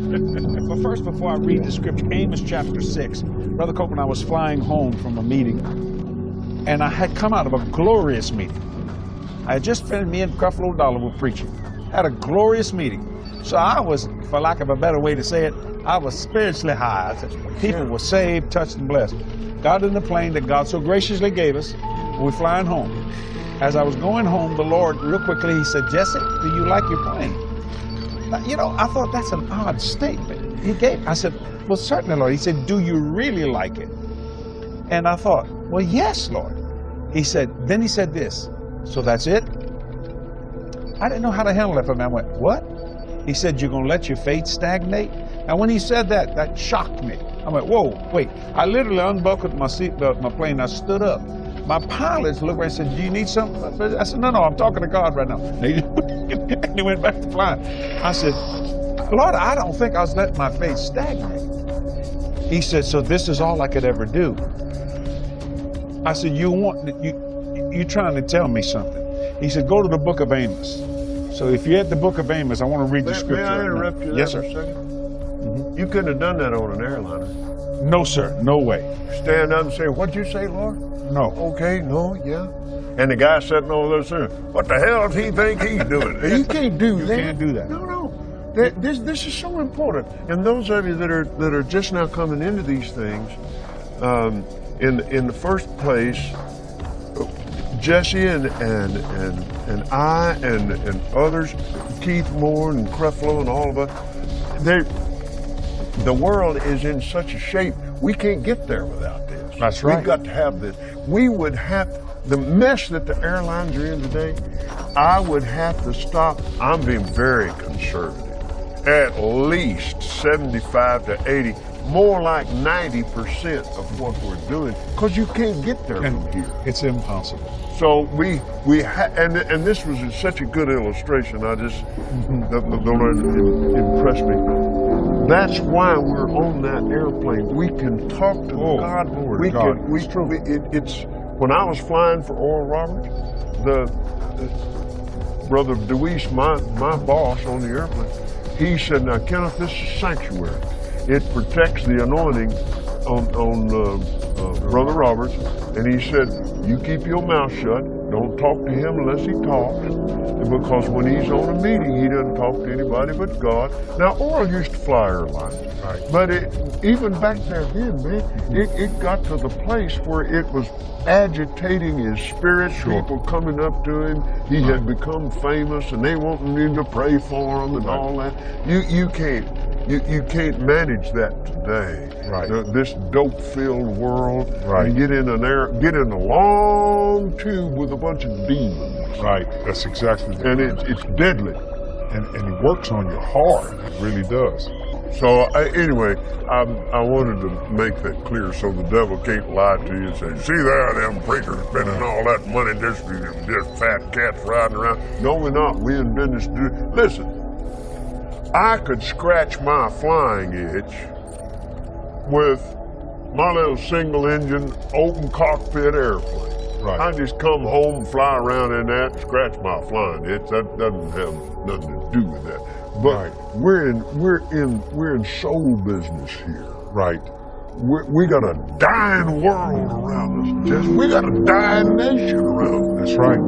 But first, before I read the scripture, Amos chapter 6. Brother Copeland, I was flying home from a meeting, and I had come out of a glorious meeting. I had just finished, me and Creflo Dollar were preaching. Had a glorious meeting. So I was, for lack of a better way to say it, I was spiritually high. People were saved, touched, and blessed. Got in the plane that God so graciously gave us. We're flying home. As I was going home, the Lord, real quickly, he said, Jesse, do you like your plane? You know, I thought that's an odd statement. I said, well, certainly, Lord. He said, do you really like it? And I thought, well, yes, Lord. Then he said this, so that's it? I didn't know how to handle it, but I went, what? He said, you're going to let your faith stagnate? And when he said that, that shocked me. I went, whoa, wait. I literally unbuckled my seatbelt, my plane. I stood up. My pilots looked at me and said, do you need something? I said, no, I'm talking to God right now. And he went back to flying. I said, Lord, I don't think I was letting my faith stagnate. He said, so this is all I could ever do. I said, you're trying to tell me something. He said, go to the book of Amos. So if you're at the book of Amos, I want to read the scripture. May I interrupt you there yes, for sir. a second? You couldn't have done that on an airliner. No, sir. No way. Stand up and say, what'd you say, Lord? No. Okay, no, yeah. And the guy sitting over there saying, what the hell does he think he's doing? You can't do that. You can't do that. No. This is so important. And those of you that are just now coming into these things, in the first place, Jesse and I and others, Keith Moore and Creflo and all of us, the world is in such a shape, we can't get there without this. That's right. We've got to have this. We would have, the mess that the airlines are in today, I would have to stop. I'm being very conservative. At least 75 to 80, more like 90% of what we're doing, because you can't get there from here. It's impossible. So and this was such a good illustration. I just, the Lord impressed me. That's why we're on that airplane. We can talk to God. Lord God. It's when I was flying for Oral Roberts, the Brother Deweese, my boss on the airplane, he said, now Kenneth, this is sanctuary. It protects the anointing on Brother Roberts. And he said, you keep your mouth shut. Don't talk to him unless he talks. Because when he's on a meeting, he doesn't talk to anybody but God. Now, Oral used to fly airlines. Right. But even back there then, man, it got to the place where it was agitating his spirit, people coming up to him. He had become famous, and they wanted him to pray for him and all that. You can't manage that today. Right. This dope-filled world. Right. You get in a long tube with a bunch of demons. Right. That's exactly. And it's deadly. And it works on you hard. It really does. So anyway, I wanted to make that clear so the devil can't lie to you and say, see there, them preachers spending all that money, just fat cats riding around. No, we're not. We're in business to do. Listen, I could scratch my flying itch with my little single engine open cockpit airplane. Right. I just come home, fly around in that, and scratch my flying itch. That doesn't have nothing to do with that. But we're in soul business here. Right. We got a dying world around us. We got a dying nation around us. That's right.